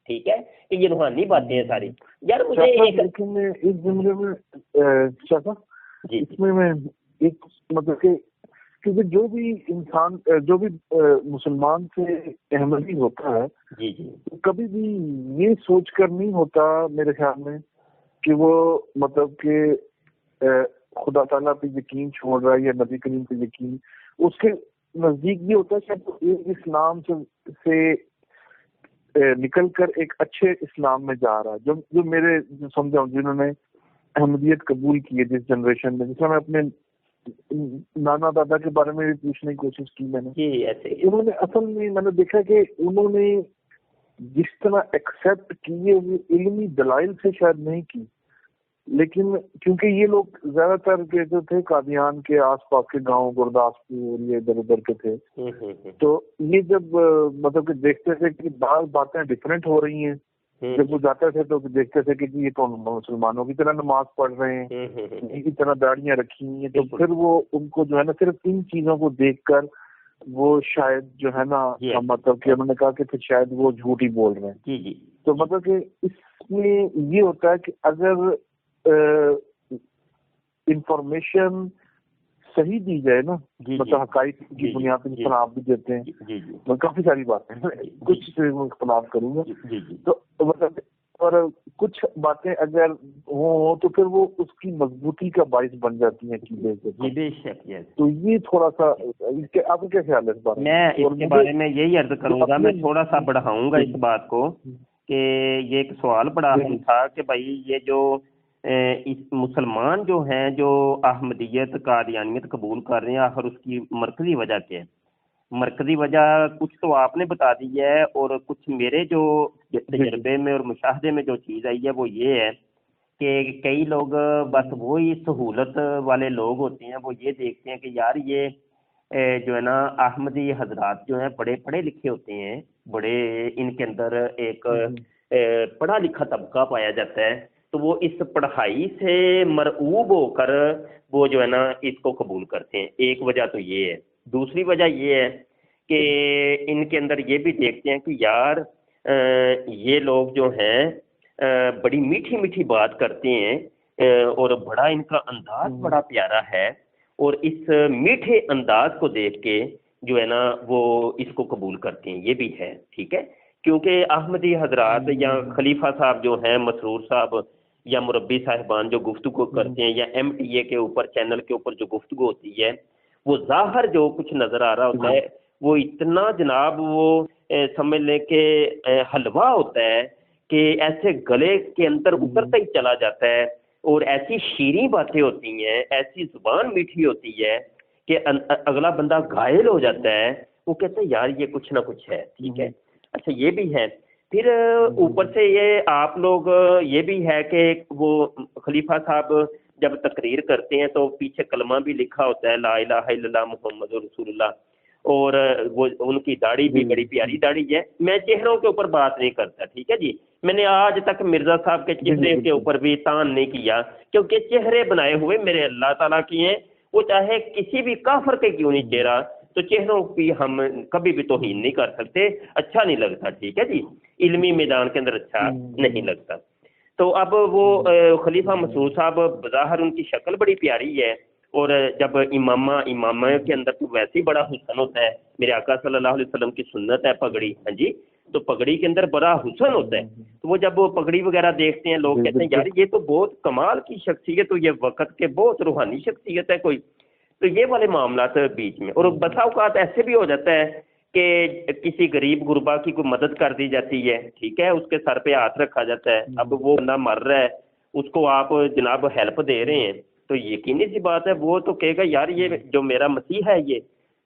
S3: ٹھیک ہے، کہ یہ روحانی باتیں ہیں ساری۔ یار مجھے
S2: اس جملے میں
S3: جی
S2: اس میں ایک مطلب کہ کیونکہ جو بھی انسان جو بھی مسلمان سے احمدی ہوتا ہے
S3: جی
S2: کبھی بھی یہ سوچ کر نہیں ہوتا میرے خیال میں کہ وہ مطلب کہ خدا تعالیٰ پہ یقین چھوڑ رہا ہے یا نبی کریم پہ یقین، اس کے نزدیک یہ ہوتا ہے کہ ایک اسلام سے نکل کر ایک اچھے اسلام میں جا رہا ہے۔ جو میرے سمجھا جنہوں نے احمدیت قبول کی ہے جس جنریشن میں، جس میں اپنے نانا دادا کے بارے میں بھی پوچھنے کی کوشش کی میں نے، انہوں نے اصل میں نے دیکھا کہ انہوں نے جس طرح ایکسیپٹ کیے وہ علمی دلائل سے شاید نہیں کی، لیکن کیونکہ یہ لوگ زیادہ تر جو تھے قادیان کے آس پاس کے گاؤں گرداسپور یہ ادھر ادھر کے تھے، تو یہ جب مطلب کہ دیکھتے تھے کہ بعض باتیں ڈفرینٹ ہو رہی ہیں، جب وہ جاتے تھے تو دیکھتے تھے کہ یہ تو مسلمانوں کی طرح نماز پڑھ رہے ہیں، کی طرح داڑیاں رکھی ہوئی ہیں، تو پھر وہ ان کو جو ہے نا صرف ان چیزوں کو دیکھ کر وہ شاید جو ہے نا مطلب کہ انہوں نے کہا کہ پھر شاید وہ جھوٹ ہی بول رہے ہیں۔ تو مطلب کہ اس میں یہ ہوتا ہے کہ اگر انفارمیشن صحیح دی جائے نا، مطلب حقائق کی بنیاد پر جس طرح آپ بھی دیتے ہیں، کافی ساری باتیں کچھ سے میں اختلاف کروں گا، تو مطلب اور کچھ باتیں اگر ہوں تو پھر وہ اس کی مضبوطی کا باعث بن جاتی ہیں۔ تو یہ تھوڑا سا آپ کو کیا خیال ہے اس بارے میں؟
S3: میں اس کے بارے میں یہی عرض کروں گا، میں تھوڑا سا بڑھاؤں گا اس بات کو کہ یہ ایک سوال بڑا اہم تھا کہ بھائی یہ جو مسلمان جو ہیں جو احمدیت قادیانیت قبول کر رہے ہیں، آخر اس کی مرکزی وجہ کیا ہے؟ مرکزی وجہ کچھ تو آپ نے بتا دی ہے، اور کچھ میرے جو تجربے میں اور مشاہدے میں جو چیز آئی ہے وہ یہ ہے کہ کئی لوگ بس وہی سہولت والے لوگ ہوتے ہیں، وہ یہ دیکھتے ہیں کہ یار یہ جو ہے نا احمدی حضرات جو ہیں بڑے پڑھے لکھے ہوتے ہیں، بڑے ان کے اندر ایک پڑھا لکھا طبقہ پایا جاتا ہے، تو وہ اس پڑھائی سے مرعوب ہو کر وہ جو ہے نا اس کو قبول کرتے ہیں۔ ایک وجہ تو یہ ہے۔ دوسری وجہ یہ ہے کہ ان کے اندر یہ بھی دیکھتے ہیں کہ یار یہ لوگ جو ہیں بڑی میٹھی میٹھی بات کرتے ہیں اور بڑا ان کا انداز بڑا پیارا ہے، اور اس میٹھے انداز کو دیکھ کے جو ہے نا وہ اس کو قبول کرتے ہیں۔ یہ بھی ہے، ٹھیک ہے، کیونکہ احمدی حضرات یا خلیفہ صاحب جو ہیں، مسرور صاحب یا مربی صاحبان جو گفتگو کرتے ہیں، یا ایم ٹی اے کے اوپر چینل کے اوپر جو گفتگو ہوتی ہے، وہ ظاہر جو کچھ نظر آ رہا ہوتا ہے وہ اتنا جناب وہ سمجھ لیں کہ حلوہ ہوتا ہے کہ ایسے گلے کے اندر اترتا ہی چلا جاتا ہے، اور ایسی شیریں باتیں ہوتی ہیں، ایسی زبان میٹھی ہوتی ہے کہ اگلا بندہ گھائل ہو جاتا ہے، وہ کہتا ہے یار یہ کچھ نہ کچھ ہے، ٹھیک ہے۔ اچھا یہ بھی ہے، پھر اوپر سے یہ آپ لوگ یہ بھی ہے کہ وہ خلیفہ صاحب جب تقریر کرتے ہیں تو پیچھے کلمہ بھی لکھا ہوتا ہے لا الہ الا اللہ محمد رسول اللہ، اور وہ ان کی داڑھی بھی بڑی پیاری داڑھی ہے. میں چہروں کے اوپر بات نہیں کرتا، ٹھیک ہے جی. میں نے آج تک مرزا صاحب کے چہرے کے اوپر بھی تان نہیں کیا، کیونکہ چہرے بنائے ہوئے میرے اللہ تعالیٰ کی ہیں، وہ چاہے کسی بھی کافر کے کیوں نہیں چہرہ، تو چہروں کی ہم کبھی بھی توہین نہیں کر سکتے، اچھا نہیں لگتا، ٹھیک ہے جی، علمی میدان کے اندر اچھا نہیں لگتا. تو اب وہ خلیفہ مسعود صاحب بظاہر ان کی شکل بڑی پیاری ہے، اور جب امامہ کے اندر تو ویسے ہی بڑا حسن ہوتا ہے، میرے آقا صلی اللہ علیہ وسلم کی سنت ہے پگڑی، ہاں جی، تو پگڑی کے اندر بڑا حسن ہوتا ہے. تو وہ جب وہ پگڑی وغیرہ دیکھتے ہیں لوگ کہتے ہیں یار یہ تو بہت کمال کی شخصیت، تو یہ وقت کے بہت روحانی شخصیت ہے کوئی. تو یہ والے معاملات بیچ میں، اور بسا اوقات ایسے بھی ہو جاتا ہے کہ کسی غریب غربا کی کوئی مدد کر دی جاتی ہے، ٹھیک ہے، اس کے سر پہ ہاتھ رکھا جاتا ہے، اب وہ بندہ مر رہا ہے، اس کو آپ جناب ہیلپ دے رہے ہیں، تو یقینی سی بات ہے وہ تو کہے گا یار یہ جو میرا مسیح ہے،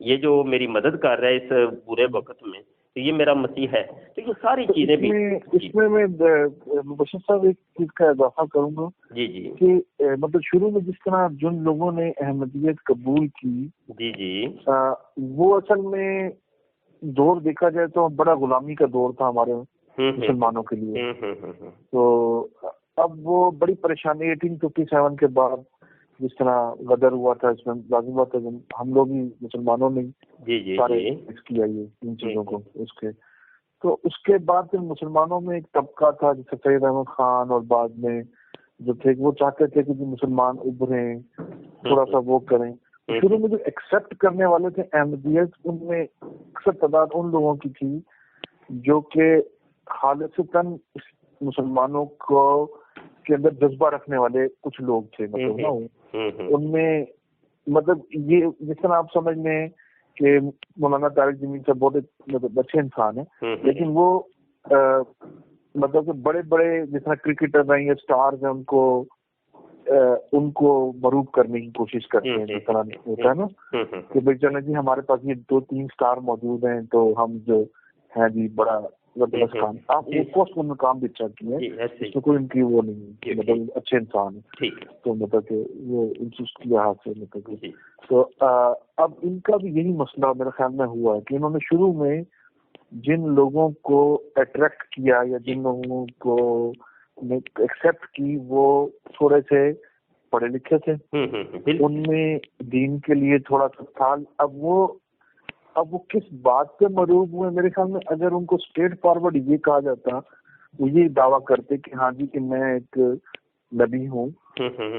S3: یہ جو میری مدد کر رہا ہے اس برے وقت میں، تو یہ میرا مسیح ہے. تو یہ ساری چیزیں بھی
S2: اس میں مبشر صاحب ایک چیز کا اضافہ کروں گا
S3: جی جی
S2: کہ مطلب شروع میں جس طرح جن لوگوں نے احمدیت قبول کی
S3: جی جی
S2: وہ اصل میں دور دیکھا جائے تو بڑا غلامی کا دور تھا ہمارے مسلمانوں کے لیے. تو اب وہ بڑی پریشانی 1857 کے بعد جس طرح غدر ہوا تھا، اس میں لازم ہوا تھا ہم لوگ ہی مسلمانوں نے سارے کیا یہ ان چیزوں کو اس کے. تو اس کے بعد پھر مسلمانوں میں ایک طبقہ تھا جیسے سید احمد خان اور بعد میں جو تھے وہ چاہتے تھے کہ مسلمان ابھریں، تھوڑا سا وہ کریں. شروع میں جو ایکسیپٹ کرنے والے تھے احمدیت، ان میں اکثر تعداد ان لوگوں کی تھی جو کہ خالصتاً مسلمانوں کو کے اندر جذبہ رکھنے والے کچھ لوگ تھے. مطلب نا ان میں مطلب یہ جس طرح آپ سمجھ لیں کہ مولانا طارق جمیل صاحب بہت مطلب اچھے انسان ہیں، لیکن وہ مطلب کہ بڑے بڑے جس طرح کرکٹر ہیں یا اسٹارز ہیں ان کو مروب کرنے کی کوشش کرتے ہیں. جس طرح ہوتا ہے نا کہ بھائی چلیں جی ہمارے پاس یہ 2-3 اسٹار موجود ہیں تو ہم جو ہیں جی بڑا زبردست کام، آپ وہ میں کام بھی اچھا کیا ہے، اس میں کوئی ان کی وہ نہیں، مطلب اچھے انسان ہیں. تو مطلب کہ وہ اس کے لحاظ سے مطلب تو اب ان کا بھی یہی مسئلہ میرے خیال میں ہوا ہے کہ انہوں نے شروع میں جن لوگوں کو اٹریکٹ کیا یا جن لوگوں کو ایکسیپٹ کی وہ تھوڑے سے پڑھے لکھے تھے، ان میں دین کے لیے تھوڑا سا تھا. اب وہ کس بات پہ مروب ہوئے، میرے خیال میں اگر ان کو اسٹریٹ فارورڈ یہ کہا جاتا وہ یہ دعویٰ کرتے کہ ہاں جی کہ میں ایک نبی ہوں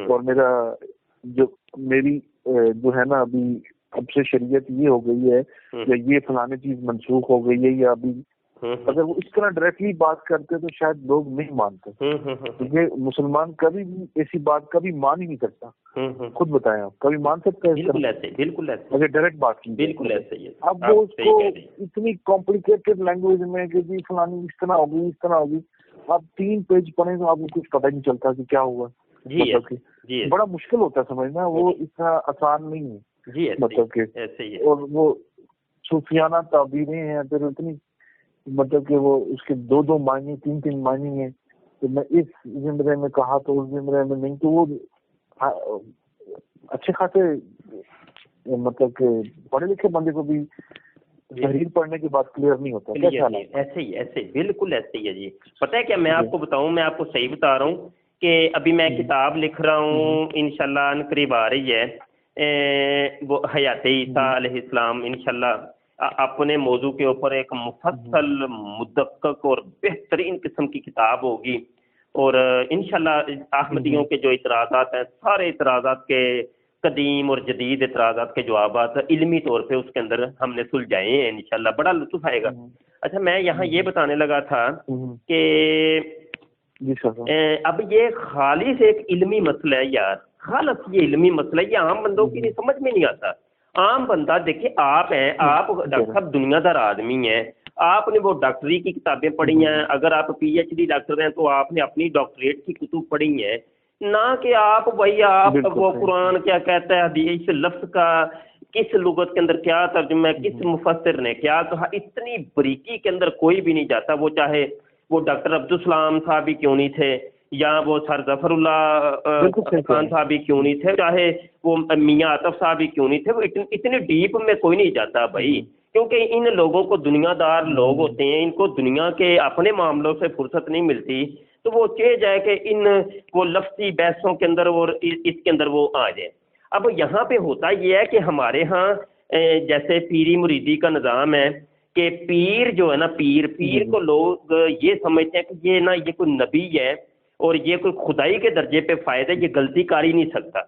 S2: اور میری جو ہے نا ابھی اب سے شریعت یہ ہو گئی ہے یا یہ فلانے چیز منسوخ ہو گئی ہے یا ابھی، اگر وہ اس طرح ڈائریکٹلی بات کرتے تو شاید لوگ نہیں مانتے، کیونکہ مسلمان کبھی بھی ایسی بات کبھی مان ہی نہیں سکتا. خود بتائیں آپ کبھی مان سکتے ہیں
S3: بالکل ایسے
S2: اگر ڈائریکٹ بات کی؟
S3: بالکل ایسے ہی.
S2: اب وہ اس کو اتنی کمپلیکیٹڈ لینگویج میں کہ جی فلانی اس طرح ہوگی اس طرح ہوگی، آپ 3 پیج پڑھیں تو آپ کو کچھ پتہ نہیں چلتا کہ کیا ہوا. مطلب کہ بڑا مشکل ہوتا ہے سمجھنا، وہ اتنا آسان نہیں ہے. مطلب کہ اور وہ صوفیانہ تعبیریں ہیں، پھر اتنی مطلب کہ وہ اس کے 2 معنی 3 معنی ہیں، تو میں اس زمرے میں کہا تو اس زمرے میں نہیں، تو وہ اچھے خاصے مطلب کہ پڑھے لکھے بندے کو بھی تحریر پڑھنے کی بات کلیئر نہیں ہوتا.
S3: ایسے ہی بالکل ایسے ہی ہے جی. پتہ ہے کیا میں آپ کو بتاؤں، میں آپ کو صحیح بتا رہا ہوں کہ ابھی میں کتاب لکھ رہا ہوں انشاءاللہ ان قریب آ رہی ہے، وہ حیات عیسیٰ علیہ السلام، انشاءاللہ اپنے موضوع کے اوپر ایک مفصل مدقق اور بہترین قسم کی کتاب ہوگی، اور انشاءاللہ احمدیوں کے جو اعتراضات ہیں سارے اعتراضات کے قدیم اور جدید اعتراضات کے جوابات علمی طور پہ اس کے اندر ہم نے سلجھائے ہیں، انشاءاللہ بڑا لطف آئے گا. اچھا میں یہاں یہ بتانے لگا تھا کہ اب یہ خالص ایک علمی مسئلہ ہے یار، خالص یہ علمی مسئلہ ہے، یہ عام بندوں کی نہیں سمجھ میں نہیں آتا. عام بندہ دیکھیں آپ ہیں، آپ ڈاکٹر صاحب دنیا دار آدمی ہیں، آپ نے وہ ڈاکٹری کی کتابیں پڑھی ہیں، اگر آپ PhD ڈاکٹر ہیں تو آپ نے اپنی ڈاکٹریٹ کی کتب پڑھی ہیں، نہ کہ آپ وہی آپ وہ قرآن کیا کہتا ہے، حدیث لفظ کا کس لغت کے اندر کیا ترجمہ ہے، کس مفسر نے کیا کہا، اتنی بریکی کے اندر کوئی بھی نہیں جاتا، وہ چاہے وہ ڈاکٹر عبدالسلام صاحب بھی کیوں نہیں تھے یا وہ سر ظفر اللہ خان صاحب ہی کیوں نہیں تھے, چاہے وہ میاں عاطف صاحب ہی کیوں نہیں تھے, وہ اتنے ڈیپ میں کوئی نہیں جاتا بھائی, کیونکہ ان لوگوں کو دنیا دار لوگ ہوتے ہیں, ان کو دنیا کے اپنے معاملوں سے فرصت نہیں ملتی, تو وہ چاہ جائے کہ ان وہ لفظی بحثوں کے اندر اور اس کے اندر وہ آ جائیں. اب یہاں پہ ہوتا یہ ہے کہ ہمارے ہاں جیسے پیری مریدی کا نظام ہے کہ پیر جو ہے نا, پیر کو لوگ یہ سمجھتے ہیں کہ یہ نا یہ کوئی نبی ہے اور یہ کوئی خدائی کے درجے پہ فائدہ, یہ غلطی کر ہی نہیں سکتا,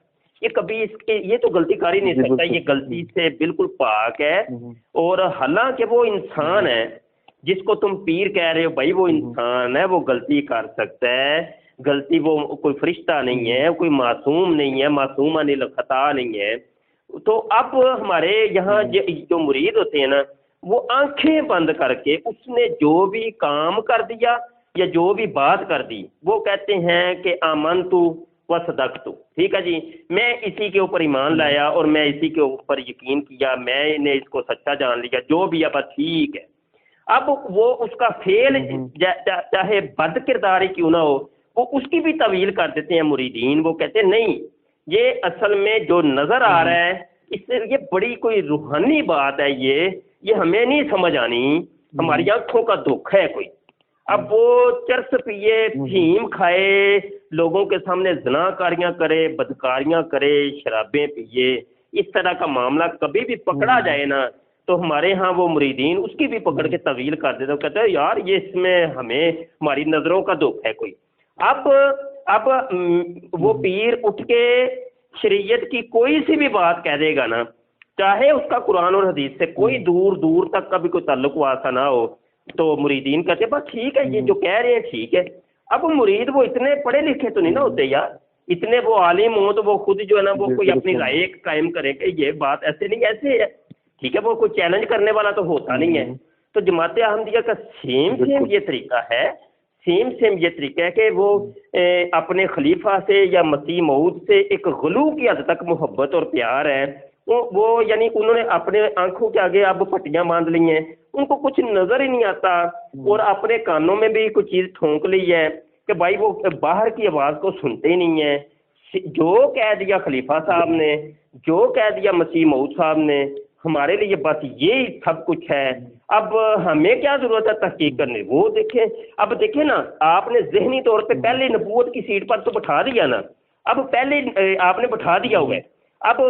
S3: یہ کبھی اس کے یہ تو غلطی کر ہی نہیں سکتا, یہ غلطی سے بالکل پاک ہے. اور حالانکہ وہ انسان ہے جس کو تم پیر کہہ رہے ہو, بھائی وہ انسان ہے, وہ غلطی کر سکتا ہے, غلطی وہ کوئی فرشتہ نہیں ہے, کوئی معصوم نہیں ہے, معصوم عن الخطا نہیں ہے. تو اب ہمارے یہاں جو مرید ہوتے ہیں نا, وہ آنکھیں بند کر کے اس نے جو بھی کام کر دیا یا جو بھی بات کر دی, وہ کہتے ہیں کہ آمنت و صدقت, ٹھیک ہے جی, میں اسی کے اوپر ایمان لایا اور میں اسی کے اوپر یقین کیا, میں نے اس کو سچا جان لیا, جو بھی ہے بس ٹھیک ہے. اب وہ اس کا فعل چاہے بد کردار ہی کیوں نہ ہو, وہ اس کی بھی طویل کر دیتے ہیں مریدین. وہ کہتے ہیں نہیں, یہ اصل میں جو نظر آ رہا ہے اس سے یہ بڑی کوئی روحانی بات ہے, یہ ہمیں نہیں سمجھ آنی, ہماری آنکھوں کا دکھ ہے کوئی. اب وہ چرس پیے, پھیم کھائے, لوگوں کے سامنے زنا کاریاں کرے, بدکاریاں کرے, شرابیں پیے, اس طرح کا معاملہ کبھی بھی پکڑا جائے نا, تو ہمارے ہاں وہ مریدین اس کی بھی پکڑ کے طویل کر دیتے, کہتے ہیں یار یہ اس میں ہمیں ہماری نظروں کا دکھ ہے کوئی. اب وہ پیر اٹھ کے شریعت کی کوئی سی بھی بات کہہ دے گا نا, چاہے اس کا قرآن اور حدیث سے کوئی دور دور تک کا بھی کوئی تعلق واسطہ نہ ہو, تو مریدین کہتے ہیں بس ٹھیک ہے, یہ جو کہہ رہے ہیں ٹھیک ہے. اب مرید وہ اتنے پڑھے لکھے تو نہیں نا ہوتے یار, اتنے وہ عالم ہوں تو وہ خود جو ہے نا وہ کوئی اپنی رائے قائم کرے کہ یہ بات ایسے نہیں ایسے ہے, ٹھیک ہے, وہ کوئی چیلنج کرنے والا تو ہوتا نہیں ہے. تو جماعت احمدیہ کا سیم یہ طریقہ ہے, سیم یہ طریقہ ہے کہ وہ اپنے خلیفہ سے یا مسیح موعود سے ایک غلو کی حد تک محبت اور پیار ہے. وہ یعنی انہوں نے اپنے آنکھوں کے آگے اب پٹیاں باندھ لی ہیں, ان کو کچھ نظر ہی نہیں آتا, اور اپنے کانوں میں بھی کوئی چیز ٹھونک لی ہے کہ بھائی وہ باہر کی آواز کو سنتے ہی نہیں ہیں. جو کہہ دیا خلیفہ صاحب نے, جو کہہ دیا مسیح موعود صاحب نے, ہمارے لیے بس یہی سب کچھ ہے. اب ہمیں کیا ضرورت ہے تحقیق کرنے, وہ دیکھیں. اب دیکھیں نا, آپ نے ذہنی طور پہ پہلے نبوت کی سیٹ پر تو بٹھا دیا نا, اب پہلے آپ نے بٹھا دیا ہوا ہے, اب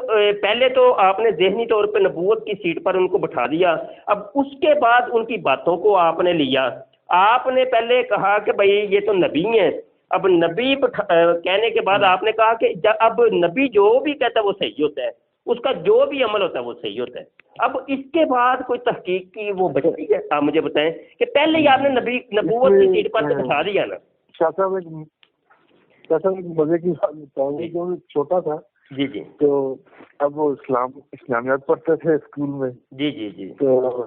S3: پہلے تو آپ نے ذہنی طور پہ نبوت کی سیٹ پر ان کو بٹھا دیا, اب اس کے بعد ان کی باتوں کو آپ نے لیا. آپ نے پہلے کہا کہ بھائی یہ تو نبی ہیں, اب نبی کہنے کے بعد آپ نے کہا کہ اب نبی جو بھی کہتا ہے وہ صحیح ہوتا ہے, اس کا جو بھی عمل ہوتا ہے وہ صحیح ہوتا ہے. اب اس کے بعد کوئی تحقیق کی وہ بچتی ہے؟ آپ مجھے بتائیں کہ پہلے ہی آپ نے نبوت کی سیٹ پر بٹھا دیا نا.
S2: شاہ صاحب ایک مزے کی بات بتاؤں گا, جو چھوٹا تھا
S3: جی
S2: تو اب وہ اسلامیات پڑھتے تھے اسکول میں.
S3: جی
S2: تو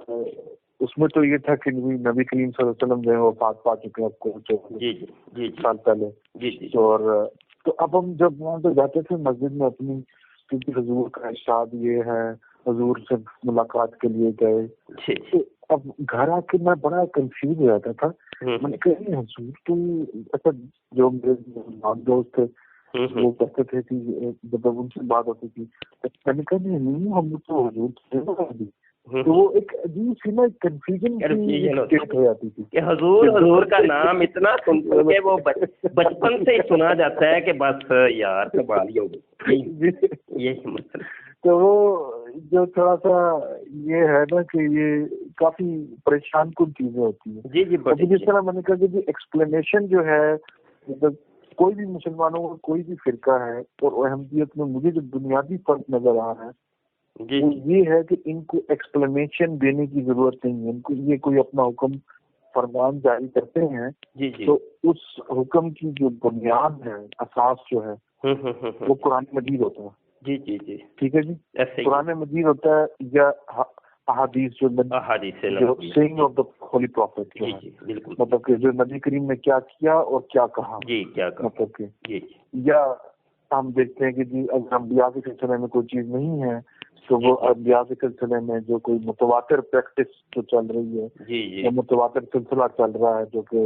S2: اس میں تو یہ تھا کہ نبی کریم صلی اللہ علیہ وسلم جو ہے وہ پاک پا چکے ہیں اب کو
S3: جی
S2: سال پہلے. تو اب ہم جب وہاں پہ جاتے تھے مسجد میں اپنی, کیونکہ حضور کا ارشاد یہ ہے, حضور سے ملاقات کے لیے گئے. اب گھر آ کے میں بڑا کنفیوز ہو جاتا تھا, میں نے کہا حضور تو ایسا, جو میرے دوست تھے وہ کہتے تھے کہ جب ان سے بات ہوتی تھی, میں نے کہا نہیں ہم تو حضور سے, تو وہ ایک عجیب سی نا کنفیوژن ہو جاتی تھی کہ
S3: حضور کا نام اتنا سن کے وہ بچپن سے ہی سنا جاتا ہے کہ بس یار کمال ہی ہو گئی, یہی مسئلہ.
S2: تو وہ جو تھوڑا سا یہ ہے نا کہ یہ کافی پریشان کن چیزیں ہوتی ہیں.
S3: جی
S2: جس طرح میں نے کہا کہ ایکسپلینیشن جو ہے, مطلب کوئی بھی مسلمانوں کا کوئی بھی فرقہ ہے, اور احمدیت میں مجھے جو بنیادی فرق نظر آ رہا ہے یہ ہے کہ ان کو ایکسپلینیشن دینے کی ضرورت نہیں ہے. ان کو یہ کوئی اپنا حکم فرمان جاری کرتے ہیں تو اس حکم کی جو بنیاد ہے, اساس جو ہے وہ قرآن مجید ہوتا ہے.
S3: جی
S2: ٹھیک ہے جی, قرآن مجید ہوتا ہے یا احادیث جو saying of the holy prophet, مطلب کہ جو نبی کریم نے کیا کیا اور کیا کہا. مطلب کہ یا ہم دیکھتے ہیں کہ جی اگر انبیاء کے سلسلے میں کوئی چیز نہیں ہے تو وہ انبیاء کے سلسلے میں جو کوئی متواتر پریکٹس جو چل رہی ہے, یا متواتر سلسلہ چل رہا ہے جو کہ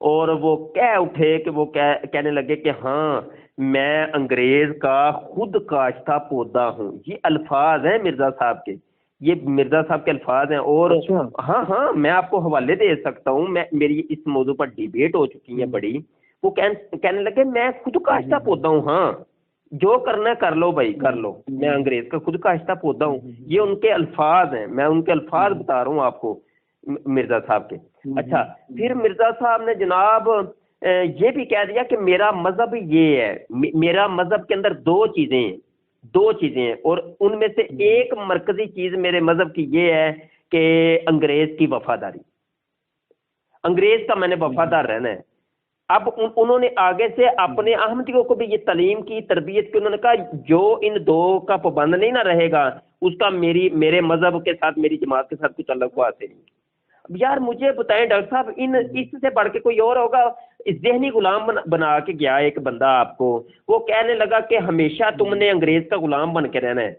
S3: اور وہ کہہ اٹھے کہ وہ کہنے لگے کہ ہاں میں انگریز کا خود کاشتہ پودا ہوں. یہ الفاظ ہیں مرزا صاحب کے، یہ مرزا صاحب کے الفاظ ہیں. اور ہاں ہاں میں آپ کو حوالے دے سکتا ہوں، میری اس موضوع پر ڈیبیٹ ہو چکی ہے بڑی. وہ کہنے لگے میں خود کاشتہ پودا ہوں، ہاں جو کرنا ہے کر لو بھائی کر لو، میں انگریز کا خود کاشتہ پودا ہوں. یہ ان کے الفاظ ہیں، میں ان کے الفاظ بتا رہا ہوں آپ کو مرزا صاحب کے. اچھا پھر مرزا صاحب نے جناب یہ بھی کہہ دیا کہ میرا مذہب یہ ہے، میرا مذہب کے اندر دو چیزیں ہیں اور ان میں سے ایک مرکزی چیز میرے مذہب کی یہ ہے کہ انگریز کی وفاداری، انگریز کا میں نے وفادار رہنا ہے. اب انہوں نے آگے سے اپنے احمدیوں کو بھی یہ تعلیم کی، تربیت کی. انہوں نے کہا جو ان دو کا پابند نہیں نہ رہے گا اس کا میرے مذہب کے ساتھ، میری جماعت کے ساتھ کچھ تعلق نہیں. اب یار مجھے بتائیں ڈاکٹر صاحب، اس سے بڑھ کے کوئی اور ہوگا؟ ذہنی غلام بنا کے گیا ایک بندہ آپ کو، وہ کہنے لگا کہ ہمیشہ تم نے انگریز کا غلام بن کے رہنا ہے،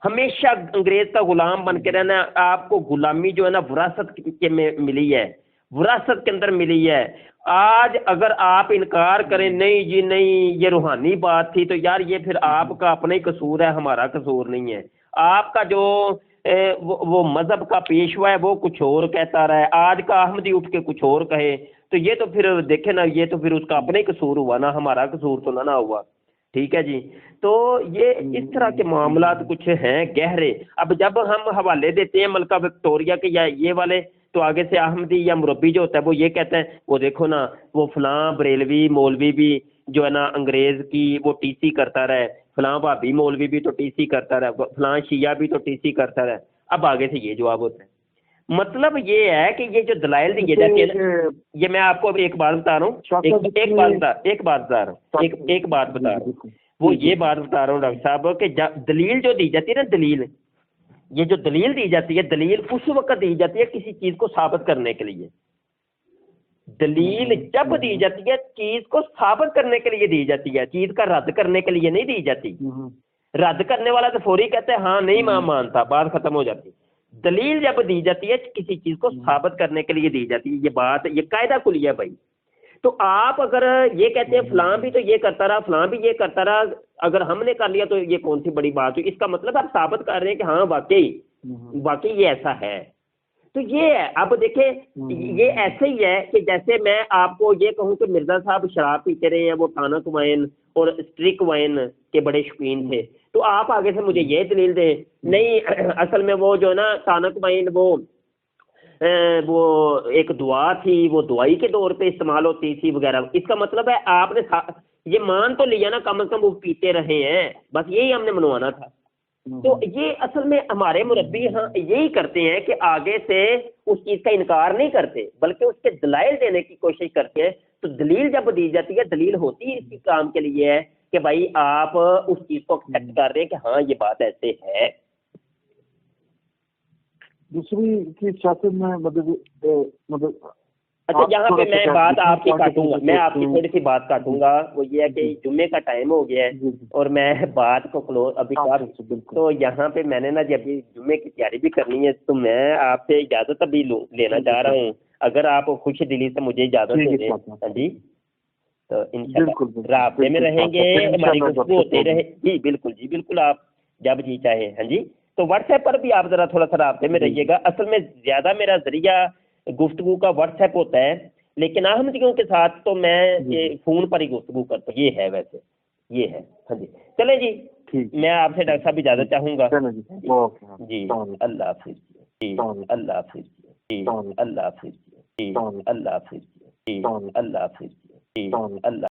S3: ہمیشہ انگریز کا غلام بن کے رہنا ہے. آپ کو غلامی جو ہے نا وراثت کے میں ملی ہے، وراثت کے اندر ملی ہے. آج اگر آپ انکار کریں نہیں جی نہیں یہ روحانی بات تھی، تو یار یہ پھر آپ کا اپنا ہی قصور ہے، ہمارا قصور نہیں ہے. آپ کا جو وہ مذہب کا پیشوا ہے وہ کچھ اور کہتا رہا ہے، آج کا احمدی اٹھ کے کچھ اور کہے تو یہ تو پھر دیکھیں نا، یہ تو پھر اس کا اپنا ہی قصور ہوا نا، ہمارا قصور تو نہ ہوا. ٹھیک ہے جی. تو یہ اس طرح کے معاملات کچھ ہیں گہرے. اب جب ہم حوالے دیتے ہیں ملکہ وکٹوریہ کے یا یہ والے، تو آگے سے احمدی یا مربی جو ہوتا ہے وہ یہ کہتا ہے وہ دیکھو نا وہ فلاں بریلوی مولوی بھی جو ہے نا انگریز کی وہ ٹی سی کرتا رہے، فلاں بھابی مولوی بھی تو ٹی سی کرتا رہا، فلاں شیعہ بھی تو ٹی سی کرتا رہا. اب آگے سے یہ جواب ہوتا ہے. مطلب یہ ہے کہ یہ جو دلائل دیے جاتے ہیں، یہ میں آپ کو اب ایک بات بتا رہا ہوں، ایک بات بتا رہا ہوں، وہ یہ بات بتا رہا ہوں ڈاکٹر صاحب کہ دلیل جو دی جاتی ہے نا، دلیل یہ جو دلیل دی جاتی ہے، دلیل اس وقت دی جاتی ہے کسی چیز کو ثابت کرنے کے لیے. دلیل جب دی جاتی ہے چیز کو ثابت کرنے کے لیے دی جاتی ہے، چیز کا رد کرنے کے لیے نہیں دی جاتی. رد کرنے والا تو فوری کہتا ہے ہاں نہیں میں مانتا، بات ختم ہو جاتی. دلیل جب دی جاتی ہے کسی چیز کو ثابت کرنے کے لیے دی جاتی ہے. یہ بات یہ قاعدہ کلی ہے بھائی. تو آپ اگر یہ کہتے ہیں فلاں بھی تو یہ کرتا رہا، فلاں بھی یہ کرتا رہا، اگر ہم نے کر لیا تو یہ کون سی بڑی بات ہوئی؟ اس کا مطلب آپ ثابت کر رہے ہیں کہ ہاں واقعی یہ ایسا ہے. تو یہ ہے. اب دیکھیں یہ ایسے ہی ہے کہ جیسے میں آپ کو یہ کہوں کہ مرزا صاحب شراب پیتے رہے ہیں، وہ ٹانک وائن اور اسٹرک وائن کے بڑے شوقین تھے، تو آپ آگے سے مجھے یہ دلیل دیں نہیں اصل میں وہ جو ہے نا ٹانک وائن وہ ایک دعا تھی، وہ دوائی کے طور پہ استعمال ہوتی تھی وغیرہ. اس کا مطلب ہے آپ نے یہ مان تو لیا نا کم از کم وہ پیتے رہے ہیں، بس یہی ہم نے منوانا تھا. تو یہ اصل میں ہمارے مربی ہاں یہی کرتے ہیں کہ آگے سے اس چیز کا انکار نہیں کرتے بلکہ اس کے دلائل دینے کی کوشش کرتے ہیں. تو دلیل جب دی جاتی ہے، دلیل ہوتی ہے اسی کام کے لیے ہے کہ بھائی آپ اس چیز کو ایکسیپٹ کر رہے ہیں کہ ہاں یہ بات ایسے ہے.
S2: دوسری کی سیاست میں مطلب
S3: اچھا یہاں پہ میں بات آپ کی کاٹوں گا، میں آپ کی تھوڑی سی بات کاٹوں گا. وہ یہ ہے کہ جمعے کا ٹائم ہو گیا ہے اور میں بات کو کلوز ابھی کر، تو یہاں پہ میں نے نا جب جمعے کی تیاری بھی کرنی ہے تو میں آپ سے اجازت ابھی لینا چاہ رہا ہوں، اگر آپ خوش دلی سے مجھے اجازت دے دیں. ہاں جی تو انشاءاللہ رابطے میں رہیں گے، ہماری گفتگو ہوتے رہے. جی بالکل آپ جب جی چاہیں. ہاں جی تو واٹس ایپ پر بھی آپ ذرا تھوڑا سا رابطے میں رہیے گا. اصل میں زیادہ میرا ذریعہ گفتگو کا واٹس ایپ ہوتا ہے، لیکن احمدیوں کے ساتھ تو میں یہ فون پر ہی گفتگو کرتا ہوں. یہ ہے ویسے یہ ہے. ہاں جی چلیں جی، میں آپ سے ڈاکٹر صاحب اجازت چاہوں گا. جی اللہ حافظ. جی اللہ حافظ. جی اللہ حافظ. جی اللہ حافظ. جی اللہ حافظ. جی اللہ